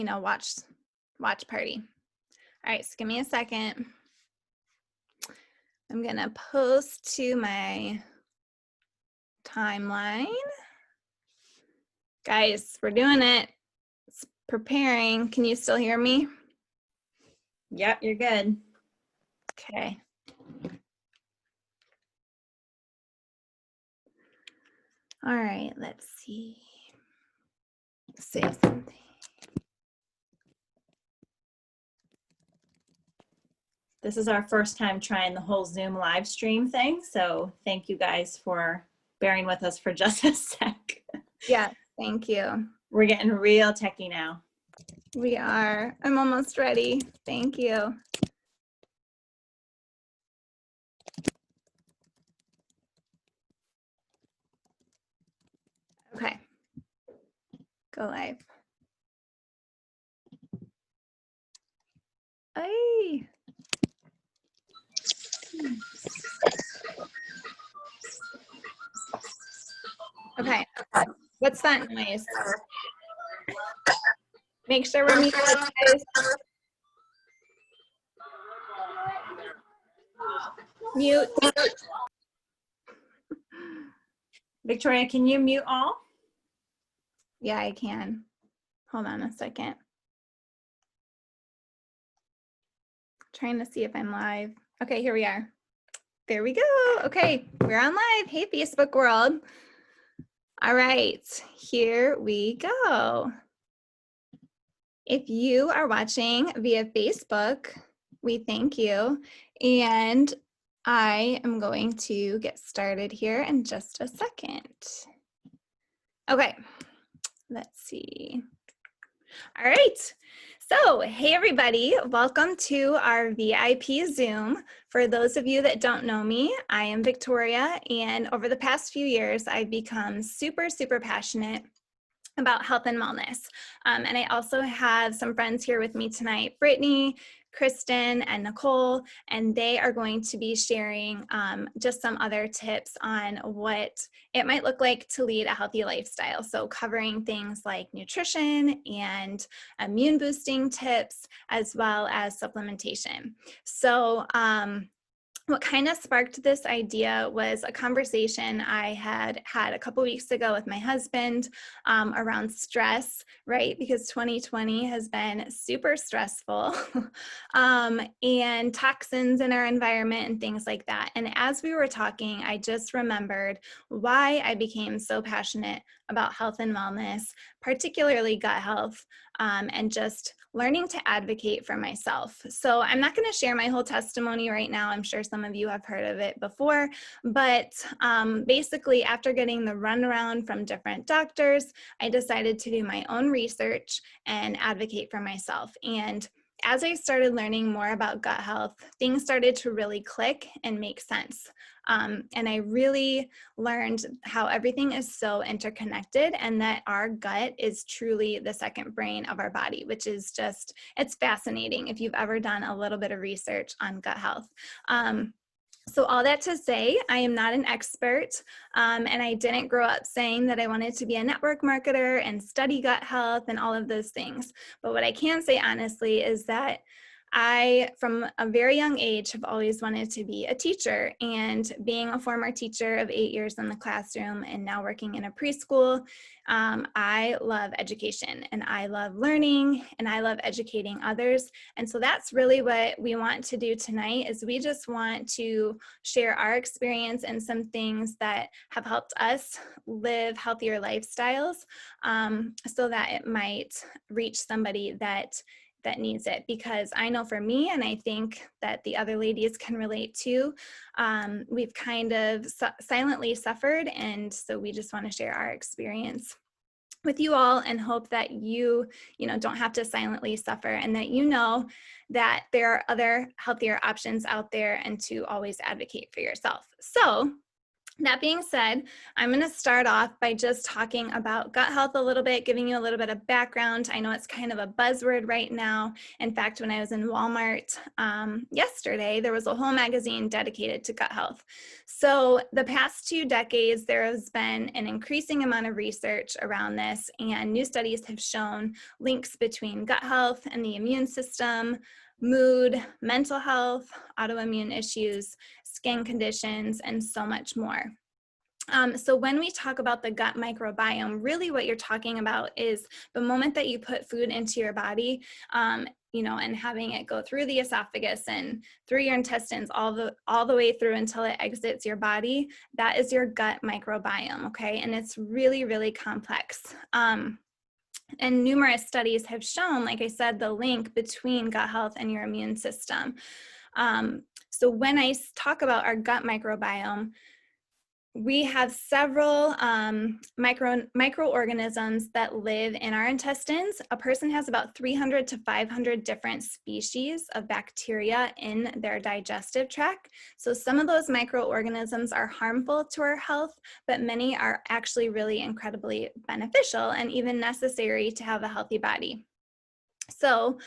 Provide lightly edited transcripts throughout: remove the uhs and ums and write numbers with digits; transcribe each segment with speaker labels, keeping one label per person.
Speaker 1: watch party. All right, so give me a second. I'm gonna post to my timeline. Guys, we're doing it. It's preparing. Can you still hear me?
Speaker 2: Yep, you're good.
Speaker 1: Okay. All right, let's see. Say something.
Speaker 2: This is our first time trying the whole Zoom live stream thing, so thank you guys for bearing with us for just a sec.
Speaker 1: Yeah, thank you.
Speaker 2: We're getting real techie now.
Speaker 1: We are. I'm almost ready. Thank you. Okay. Go live. Hey. Okay. What's that noise? Make sure we're muted, guys. Mute.
Speaker 2: Victoria, can you mute all?
Speaker 1: Yeah, I can. Hold on a second. Trying to see if I'm live. Okay, here we are. There we go. Okay, we're on live. Hey, Facebook world. All right, here we go. If you are watching via Facebook, we thank you. And I am going to get started here in just a second. Okay, let's see. All right. So, hey everybody, welcome to our VIP Zoom. For those of you that don't know me, I am Victoria, and over the past few years, I've become super passionate about health and wellness. And I also have some friends here with me tonight, Brittany, Kristen, and Nicole, and they are going to be sharing just some other tips on what it might look like to lead a healthy lifestyle. So covering things like nutrition and immune boosting tips, as well as supplementation. So what kind of sparked this idea was a conversation I had a couple weeks ago with my husband around stress, right? Because 2020 has been super stressful and toxins in our environment and things like that. And as we were talking, I just remembered why I became so passionate about health and wellness, particularly gut health, and just learning to advocate for myself. So I'm not going to share my whole testimony right now. I'm sure some of you have heard of it before, but basically after getting the runaround from different doctors, I decided to do my own research and advocate for myself. And as I started learning more about gut health, things started to really click and make sense. And I really learned how everything is so interconnected and that our gut is truly the second brain of our body, which is just, it's fascinating if you've ever done a little bit of research on gut health. So all that to say, I am not an expert, and I didn't grow up saying that I wanted to be a network marketer and study gut health and all of those things. But what I can say honestly is that I, from a very young age, have always wanted to be a teacher, and being a former teacher of 8 years in the classroom and now working in a preschool, I love education and I love learning and I love educating others. And so that's really what we want to do tonight is we just want to share our experience and some things that have helped us live healthier lifestyles so that it might reach somebody that needs it, because I know for me, and I think that the other ladies can relate too, we've kind of silently suffered, and so we just want to share our experience with you all and hope that you don't have to silently suffer, and that you know that there are other healthier options out there, and to always advocate for yourself. So That being said, I'm going to start off by just talking about gut health a little bit, giving you a little bit of background. I know it's kind of a buzzword right now. In fact, when I was in Walmart yesterday, there was a whole magazine dedicated to gut health. So the past 2 decades, there has been an increasing amount of research around this, and new studies have shown links between gut health and the immune system, mood, mental health, autoimmune issues, skin conditions, and so much more. So when we talk about the gut microbiome, really what you're talking about is the moment that you put food into your body, and having it go through the esophagus and through your intestines, all the way through until it exits your body. That is your gut microbiome, okay? And it's really, really complex. And numerous studies have shown, like I said, the link between gut health and your immune system. So when I talk about our gut microbiome, we have several microorganisms that live in our intestines. A person has about 300 to 500 different species of bacteria in their digestive tract. So some of those microorganisms are harmful to our health, but many are actually really incredibly beneficial and even necessary to have a healthy body. So,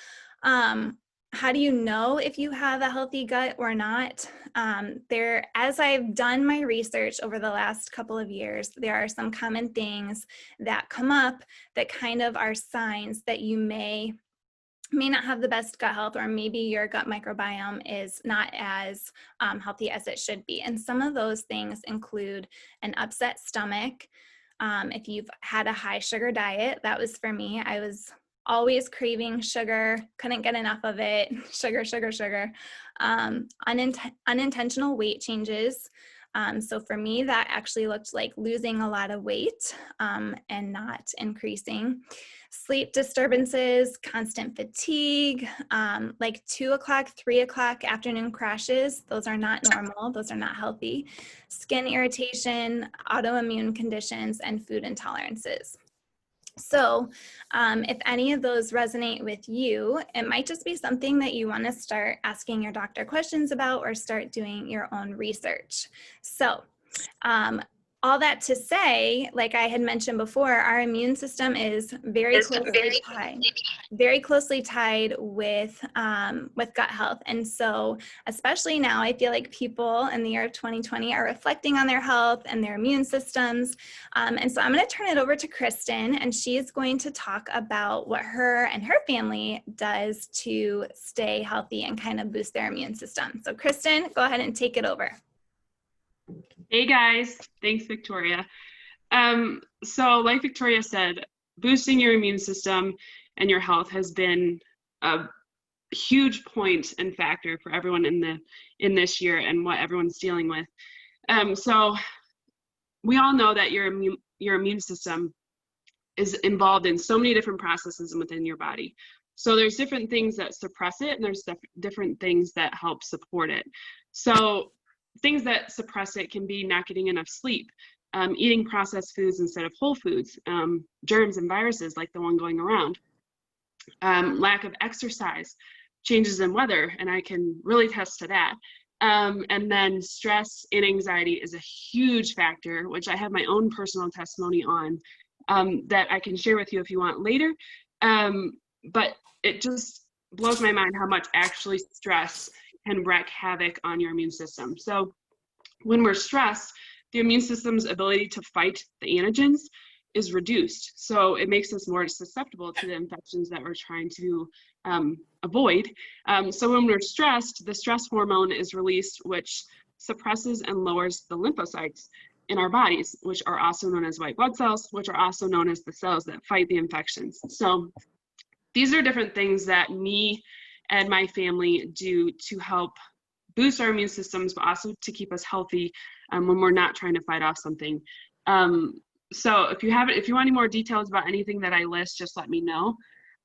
Speaker 1: how do you know if you have a healthy gut or not? As I've done my research over the last couple of years, there are some common things that come up that kind of are signs that you may not have the best gut health, or maybe your gut microbiome is not as healthy as it should be. And some of those things include an upset stomach. If you've had a high sugar diet, that was for me. I was always craving sugar, couldn't get enough of it, sugar, sugar, sugar. Unintentional weight changes. So for me, that actually looked like losing a lot of weight and not increasing. Sleep disturbances, constant fatigue, like 2 o'clock, 3 o'clock afternoon crashes. Those are not normal. Those are not healthy. Skin irritation, autoimmune conditions, and food intolerances. So if any of those resonate with you, it might just be something that you want to start asking your doctor questions about or start doing your own research. So all that to say, like I had mentioned before, our immune system is very closely tied with gut health. And so especially now, I feel like people in the year of 2020 are reflecting on their health and their immune systems. And so I'm going to turn it over to Kristen, and she's going to talk about what her and her family does to stay healthy and kind of boost their immune system. So Kristen, go ahead and take it over.
Speaker 3: Hey guys, thanks Victoria. So like Victoria said, boosting your immune system and your health has been a huge point and factor for everyone in this year and what everyone's dealing with. So we all know that your immune system is involved in so many different processes within your body. So there's different things that suppress it, and there's different things that help support it. So things that suppress it can be not getting enough sleep, eating processed foods instead of whole foods, germs and viruses like the one going around, lack of exercise, changes in weather, and I can really attest to that. And then stress and anxiety is a huge factor, which I have my own personal testimony on that I can share with you if you want later. But it just blows my mind how much actually stress can wreak havoc on your immune system. So when we're stressed, the immune system's ability to fight the antigens is reduced. So it makes us more susceptible to the infections that we're trying to avoid. So when we're stressed, the stress hormone is released, which suppresses and lowers the lymphocytes in our bodies, which are also known as white blood cells, which are also known as the cells that fight the infections. So these are different things that me and my family do to help boost our immune systems, but also to keep us healthy when we're not trying to fight off something. So if you want any more details about anything that I list, just let me know.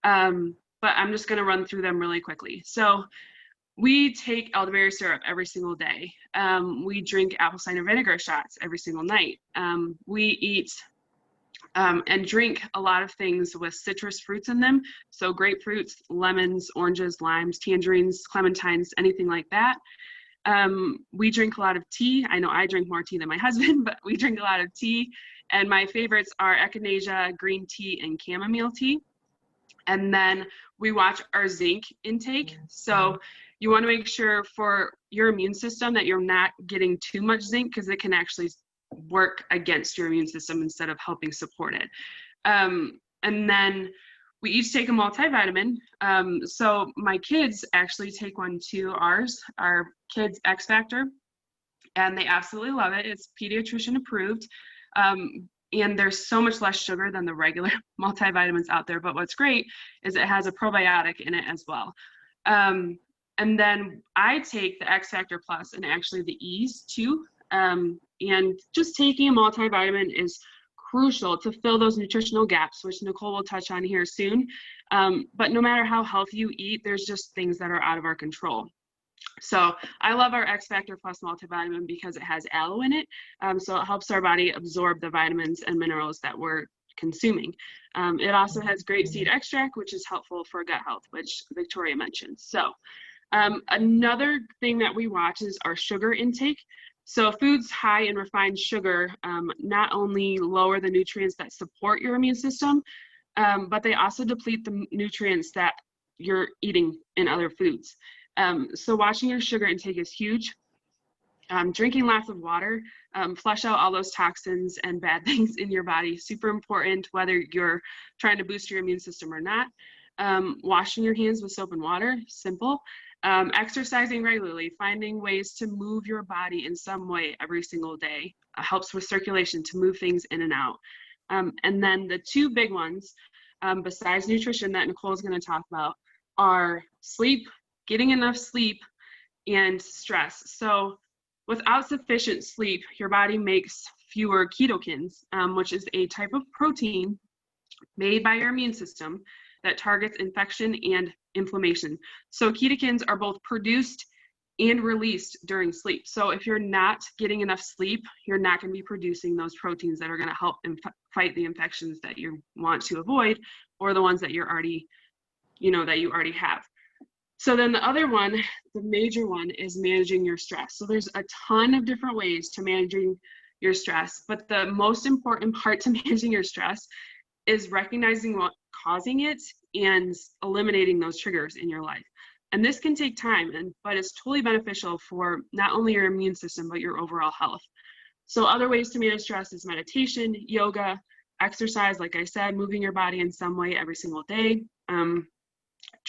Speaker 3: But I'm just going to run through them really quickly. So we take elderberry syrup every single day. We drink apple cider vinegar shots every single night. We eat and drink a lot of things with citrus fruits in them. So grapefruits, lemons, oranges, limes, tangerines, clementines, anything like that. We drink a lot of tea. I know I drink more tea than my husband, but we drink a lot of tea. And my favorites are echinacea, green tea, and chamomile tea. And then we watch our zinc intake. So you want to make sure for your immune system that you're not getting too much zinc, because it can actually work against your immune system instead of helping support it. And then we each take a multivitamin. So my kids actually take one too, our kids X Factor, and they absolutely love it. It's pediatrician approved. And there's so much less sugar than the regular multivitamins out there. But what's great is it has a probiotic in it as well. And then I take the X Factor Plus and actually the E's too. And just taking a multivitamin is crucial to fill those nutritional gaps, which Nicole will touch on here soon. But no matter how healthy you eat, there's just things that are out of our control. So I love our X Factor Plus multivitamin because it has aloe in it. So it helps our body absorb the vitamins and minerals that we're consuming. It also has grapeseed extract, which is helpful for gut health, which Victoria mentioned. So another thing that we watch is our sugar intake. So foods high in refined sugar not only lower the nutrients that support your immune system, but they also deplete the nutrients that you're eating in other foods. So watching your sugar intake is huge. Drinking lots of water, flush out all those toxins and bad things in your body. Super important, whether you're trying to boost your immune system or not. Washing your hands with soap and water, simple. Exercising regularly, finding ways to move your body in some way every single day helps with circulation to move things in and out. And then the two big ones, besides nutrition that Nicole is going to talk about, are sleep, getting enough sleep, and stress. So without sufficient sleep, your body makes fewer ketokins, which is a type of protein made by your immune system that targets infection and inflammation. So ketokins are both produced and released during sleep. So if you're not getting enough sleep, you're not going to be producing those proteins that are going to help fight the infections that you want to avoid, or the ones that you're already, that you already have. So then the other one, the major one, is managing your stress. So there's a ton of different ways to managing your stress, but the most important part to managing your stress is recognizing what's causing it and eliminating those triggers in your life. And this can take time, but it's totally beneficial for not only your immune system, but your overall health. So other ways to manage stress is meditation, yoga, exercise, like I said, moving your body in some way every single day,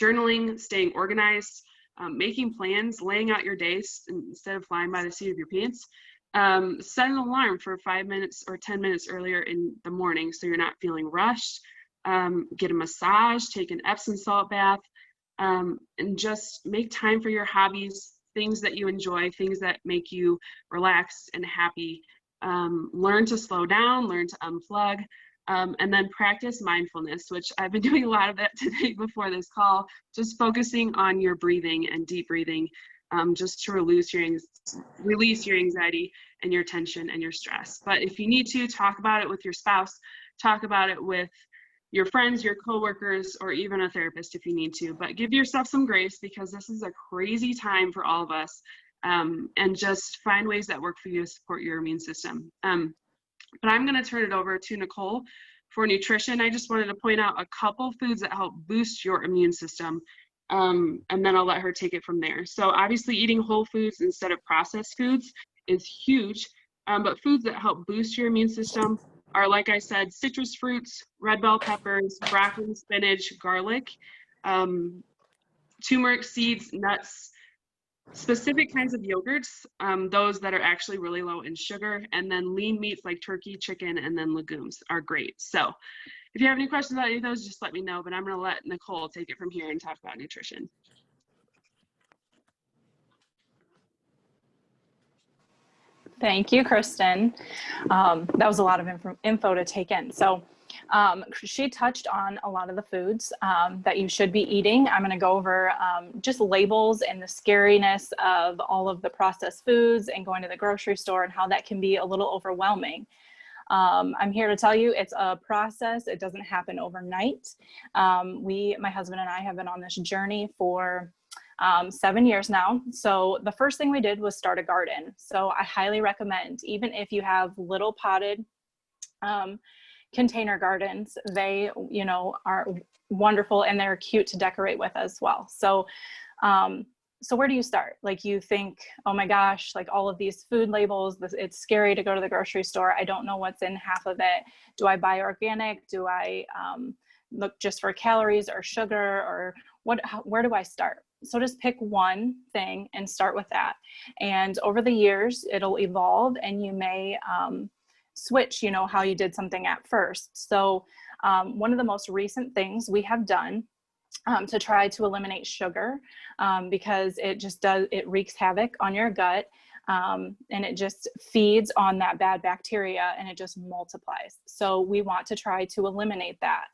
Speaker 3: journaling, staying organized, making plans, laying out your days instead of flying by the seat of your pants. Set an alarm for 5 minutes or 10 minutes earlier in the morning so you're not feeling rushed. Get a massage, take an Epsom salt bath, and just make time for your hobbies, things that you enjoy, things that make you relaxed and happy. Learn to slow down, learn to unplug, and then practice mindfulness, which I've been doing a lot of that today before this call, just focusing on your breathing and deep breathing, just to release your anxiety and your tension and your stress. But if you need to, talk about it with your spouse, talk about it with your friends, your coworkers, or even a therapist if you need to. But give yourself some grace, because this is a crazy time for all of us, and just find ways that work for you to support your immune system. But I'm going to turn it over to Nicole for nutrition. I just wanted to point out a couple foods that help boost your immune system, and then I'll let her take it from there. So obviously eating whole foods instead of processed foods is huge, but foods that help boost your immune system are, like I said, citrus fruits, red bell peppers, broccoli, spinach, garlic, turmeric seeds, nuts, specific kinds of yogurts, those that are actually really low in sugar, and then lean meats like turkey, chicken, and then legumes are great. So if you have any questions about any of those, just let me know, but I'm going to let Nicole take it from here and talk about nutrition.
Speaker 4: Thank you, Kristen. That was a lot of info to take in. So she touched on a lot of the foods that you should be eating. I'm going to go over just labels and the scariness of all of the processed foods and going to the grocery store and how that can be a little overwhelming. I'm here to tell you it's a process. It doesn't happen overnight. My husband and I have been on this journey for 7 years now. So the first thing we did was start a garden. So I highly recommend, even if you have little potted container gardens, they, you know, are wonderful and they're cute to decorate with as well. So so where do you start? Like, you think, oh my gosh, like all of these food labels, it's scary to go to the grocery store. I don't know what's in half of it. Do I buy organic? Do I look just for calories or sugar, or where do I start? So just pick one thing and start with that. And over the years, it'll evolve, and you may switch, you know, how you did something at first. So one of the most recent things we have done to try to eliminate sugar, because it wreaks havoc on your gut, and it just feeds on that bad bacteria and it just multiplies. So we want to try to eliminate that.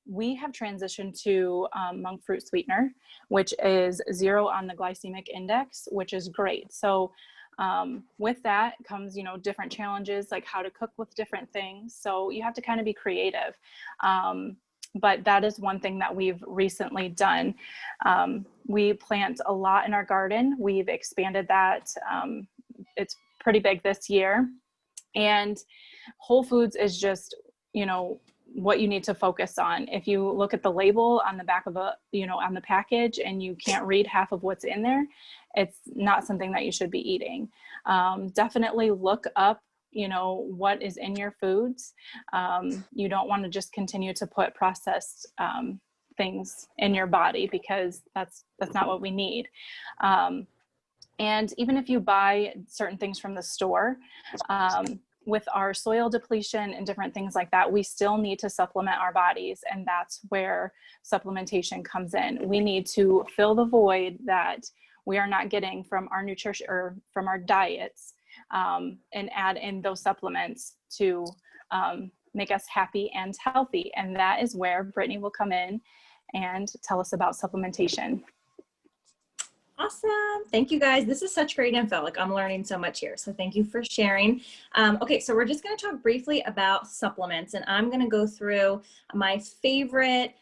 Speaker 4: We have transitioned to monk fruit sweetener, which is 0 on the glycemic index, which is great. So with that comes, you know, different challenges, like how to cook with different things. So you have to kind of be creative. But that is one thing that we've recently done. We plant a lot in our garden. We've expanded that. It's pretty big this year. And Whole Foods is just, you know, what you need to focus on. If you look at the label on the back of on the package, and you can't read half of what's in there, it's not something that you should be eating. Definitely look up, you know, what is in your foods. You don't want to just continue to put processed things in your body, because that's not what we need. And even if you buy certain things from the store, with our soil depletion and different things like that, we still need to supplement our bodies. And that's where supplementation comes in. We need to fill the void that we are not getting from our nutrition or from our diets, and add in those supplements to make us happy and healthy. And that is where Brittany will come in and tell us about supplementation.
Speaker 2: Awesome. Thank you guys. This is such great info. Like, I'm learning so much here. So thank you for sharing. Okay, so we're just going to talk briefly about supplements, and I'm going to go through my favorite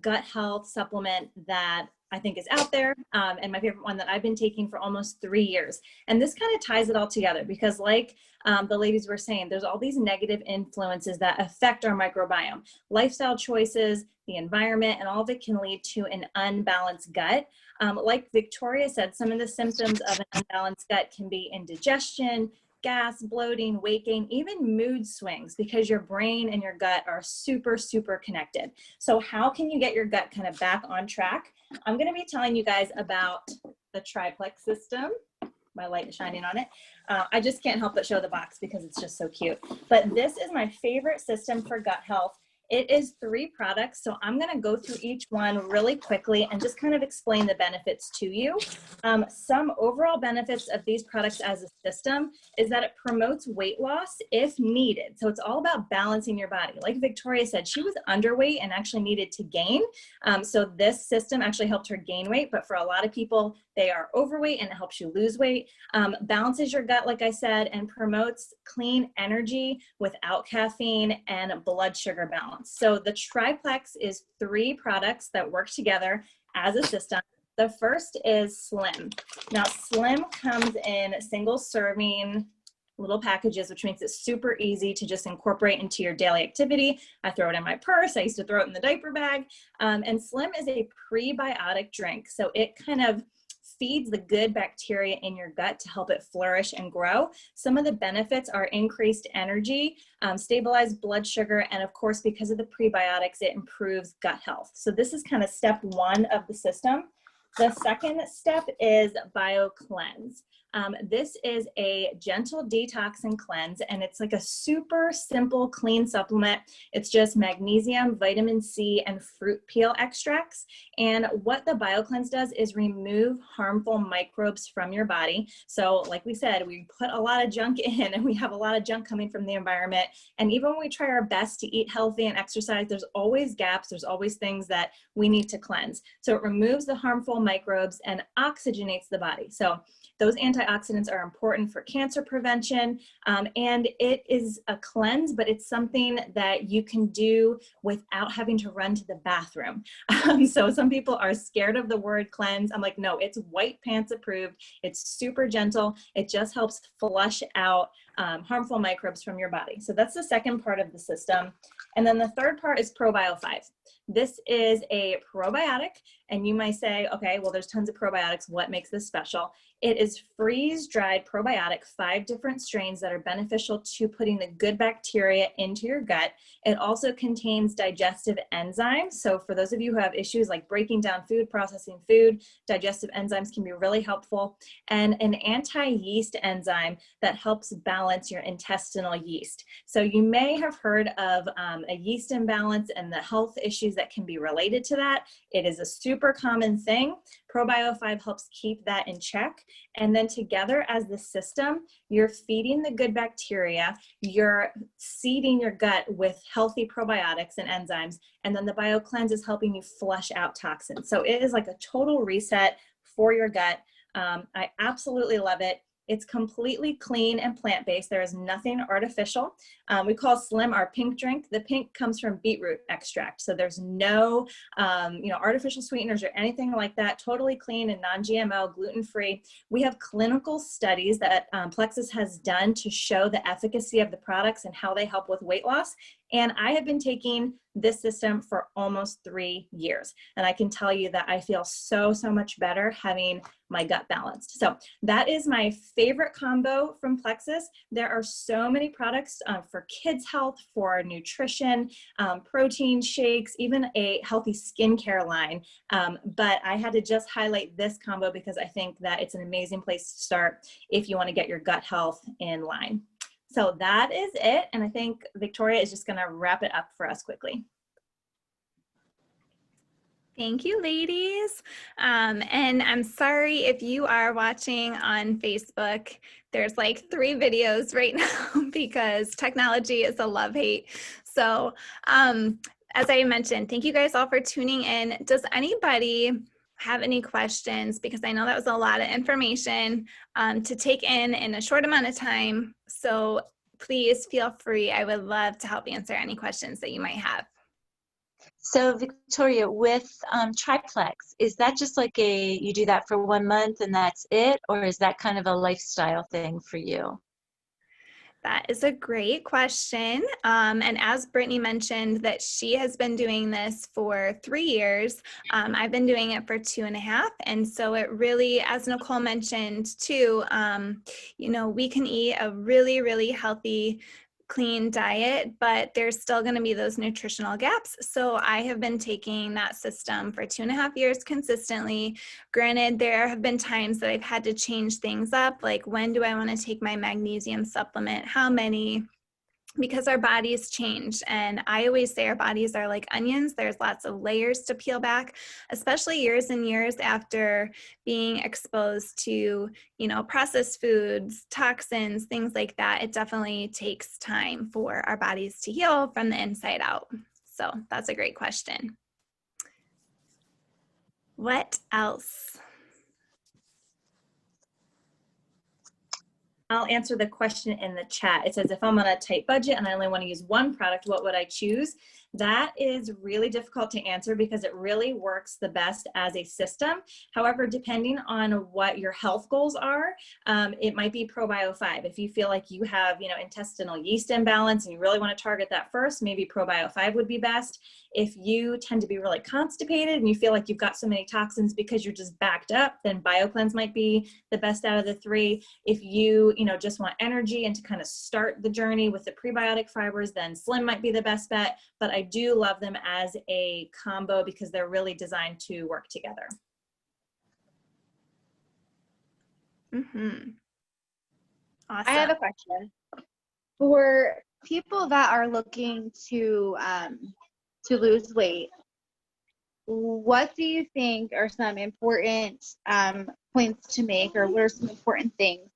Speaker 2: gut health supplement that I think is out there, and my favorite one that I've been taking for almost 3 years. And this kind of ties it all together, because like the ladies were saying, there's all these negative influences that affect our microbiome, lifestyle choices, the environment, and all of it can lead to an unbalanced gut. Like Victoria said, some of the symptoms of an unbalanced gut can be indigestion, gas, bloating, weight gain, even mood swings, because your brain and your gut are super, super connected. So how can you get your gut kind of back on track? I'm going to be telling you guys about the triplex system. My light is shining on it. I just can't help but show the box because it's just so cute. But this is my favorite system for gut health. It is 3 products, so I'm going to go through each one really quickly and just kind of explain the benefits to you. Some overall benefits of these products as a system is that it promotes weight loss if needed. So it's all about balancing your body. Like Victoria said, she was underweight and actually needed to gain. So this system actually helped her gain weight, but for a lot of people, they are overweight and it helps you lose weight. Balances your gut, like I said, and promotes clean energy without caffeine and blood sugar balance. So the triplex is 3 products that work together as a system. The first is Slim. Now, Slim comes in single serving little packages, which makes it super easy to just incorporate into your daily activity. I throw it in my purse. I used to throw it in the diaper bag. And Slim is a prebiotic drink. So it kind of feeds the good bacteria in your gut to help it flourish and grow. Some of the benefits are increased energy, stabilized blood sugar, and of course, because of the prebiotics, it improves gut health. So this is kind of step 1 of the system. The second step is BioCleanse. This is a gentle detox and cleanse, and it's like a super simple, clean supplement. It's just magnesium, vitamin C, and fruit peel extracts. And what the BioCleanse does is remove harmful microbes from your body. So like we said, we put a lot of junk in, and we have a lot of junk coming from the environment. And even when we try our best to eat healthy and exercise, there's always gaps. There's always things that we need to cleanse. So it removes the harmful microbes and oxygenates the body. So Those antioxidants are important for cancer prevention, and it is a cleanse, but it's something that you can do without having to run to the bathroom. So some people are scared of the word cleanse. I'm like, no, it's white pants approved. It's super gentle. It just helps flush out harmful microbes from your body. So that's the second part of the system. And then the third part is ProBio 5. This is a probiotic, and you might say, okay, well, there's tons of probiotics. What makes this special? It is freeze-dried probiotic, 5 different strains that are beneficial to putting the good bacteria into your gut. It also contains digestive enzymes. So for those of you who have issues like breaking down food, processing food, digestive enzymes can be really helpful. And an anti-yeast enzyme that helps balance your intestinal yeast. So you may have heard of a yeast imbalance and the health issues that can be related to that. It is a super common thing. ProBio 5 helps keep that in check. And then together as the system, you're feeding the good bacteria, you're seeding your gut with healthy probiotics and enzymes, and then the BioCleanse is helping you flush out toxins. So it is like a total reset for your gut. I absolutely love it. It's completely clean and plant-based. There is nothing artificial. We call Slim our pink drink. The pink comes from beetroot extract. So there's no artificial sweeteners or anything like that. Totally clean and non-GMO, gluten-free. We have clinical studies that Plexus has done to show the efficacy of the products and how they help with weight loss. And I have been taking this system for almost 3 years. And I can tell you that I feel so much better having my gut balanced. So that is my favorite combo from Plexus. There are so many products for kids' health, for nutrition, protein shakes, even a healthy skincare line. But I had to just highlight this combo because I think that it's an amazing place to start if you want to get your gut health in line. So that is it. And I think Victoria is just going to wrap it up for us quickly.
Speaker 1: Thank you, ladies. And I'm sorry if you are watching on Facebook, there's like 3 videos right now because technology is a love-hate. So as I mentioned, thank you guys all for tuning in. Does anybody have any questions? Because I know that was a lot of information to take in a short amount of time. So please feel free. I would love to help answer any questions that you might have.
Speaker 5: So Victoria, with Triplex, is that just like you do that for 1 month and that's it? Or is that kind of a lifestyle thing for you?
Speaker 1: That is a great question. And as Brittany mentioned that she has been doing this for 3 years, I've been doing it for 2.5. And so it really, as Nicole mentioned too, we can eat a really, really healthy, clean diet, but there's still going to be those nutritional gaps. So I have been taking that system for 2.5 years consistently. Granted, there have been times that I've had to change things up, like when do I want to take my magnesium supplement, how many, because our bodies change. And I always say our bodies are like onions. There's lots of layers to peel back, especially years and years after being exposed to, processed foods, toxins, things like that. It definitely takes time for our bodies to heal from the inside out. So that's a great question. What else?
Speaker 2: I'll answer the question in the chat. It says, if I'm on a tight budget and I only want to use one product, what would I choose? That is really difficult to answer because it really works the best as a system. However, depending on what your health goals are, it might be ProBio 5. If you feel like you have, intestinal yeast imbalance and you really want to target that first, maybe ProBio 5 would be best. If you tend to be really constipated and you feel like you've got so many toxins because you're just backed up, then BioCleanse might be the best out of the 3. If you, just want energy and to kind of start the journey with the prebiotic fibers, then Slim might be the best bet. But I do love them as a combo because they're really designed to work together.
Speaker 1: Mm-hmm. Awesome.
Speaker 6: I have a question. For people that are looking to lose weight, what do you think are some important points to make, or what are some important things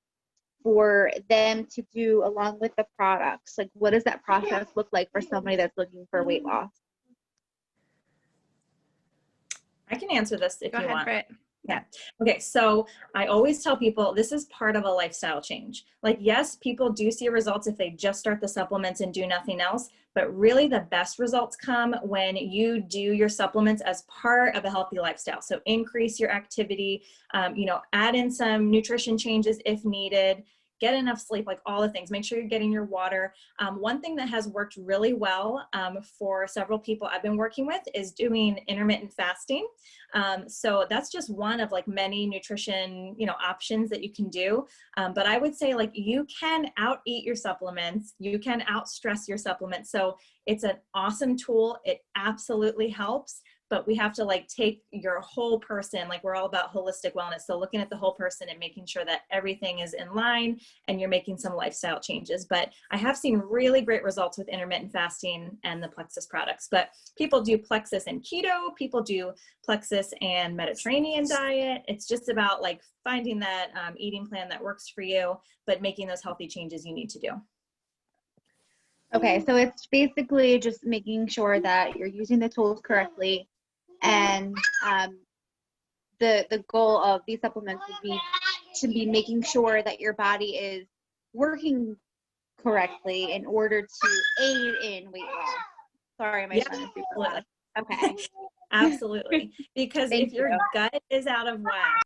Speaker 6: for them to do along with the products? Like, what does that process look like for somebody that's looking for weight loss?
Speaker 2: I can answer this if
Speaker 1: Go
Speaker 2: you
Speaker 1: ahead,
Speaker 2: want.
Speaker 1: Britt.
Speaker 2: Yeah. Okay. So I always tell people this is part of a lifestyle change. Like, yes, people do see results if they just start the supplements and do nothing else, but really the best results come when you do your supplements as part of a healthy lifestyle. So increase your activity, add in some nutrition changes if needed, get enough sleep, like all the things. Make sure you're getting your water. One thing that has worked really well for several people I've been working with is doing intermittent fasting. So that's just one of like many nutrition, options that you can do. But I would say like you can out eat your supplements, you can out stress your supplements. So it's an awesome tool. It absolutely helps. But we have to like take your whole person, like we're all about holistic wellness. So looking at the whole person and making sure that everything is in line and you're making some lifestyle changes. But I have seen really great results with intermittent fasting and the Plexus products. But people do Plexus and keto, people do Plexus and Mediterranean diet. It's just about like finding that eating plan that works for you, but making those healthy changes you need to do.
Speaker 6: Okay, so it's basically just making sure that you're using the tools correctly, and the goal of these supplements would be to be making sure that your body is working correctly in order to aid in weight loss. Sorry, my son is super loud. Okay.
Speaker 2: Absolutely. Because
Speaker 6: Thank
Speaker 2: if your
Speaker 6: you.
Speaker 2: gut is out of whack,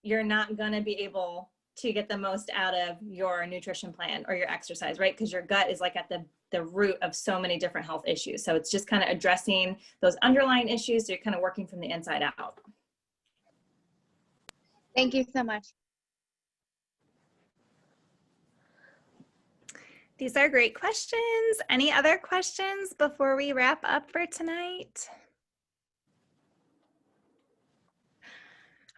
Speaker 2: you're not going to be able to get the most out of your nutrition plan or your exercise, right? Because your gut is like at the root of so many different health issues. So it's just kind of addressing those underlying issues. So you're kind of working from the inside out.
Speaker 6: Thank you so much.
Speaker 1: These are great questions. Any other questions before we wrap up for tonight?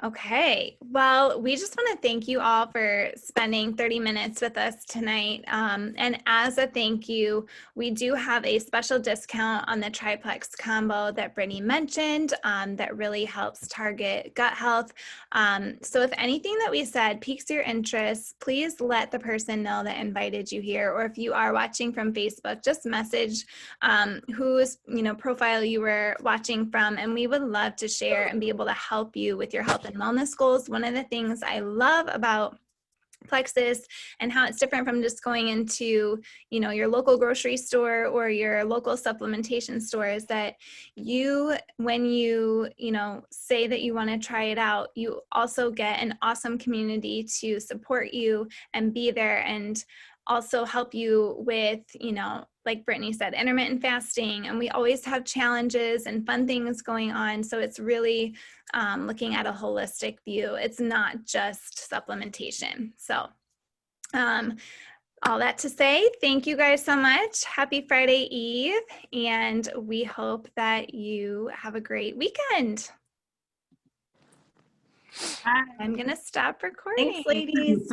Speaker 1: Okay, well, we just want to thank you all for spending 30 minutes with us tonight. And as a thank you, we do have a special discount on the triplex combo that Brittany mentioned that really helps target gut health. So if anything that we said piques your interest, please let the person know that invited you here. Or if you are watching from Facebook, just message whose profile you were watching from, and we would love to share and be able to help you with your health and wellness goals. One of the things I love about Plexus and how it's different from just going into your local grocery store or your local supplementation store is that when you say that you want to try it out, you also get an awesome community to support you and be there and also help you with, like Brittany said, intermittent fasting. And we always have challenges and fun things going on. So it's really looking at a holistic view. It's not just supplementation. So all that to say, thank you guys so much. Happy Friday Eve. And we hope that you have a great weekend.
Speaker 3: Bye.
Speaker 1: I'm going to stop recording.
Speaker 2: Thanks, ladies.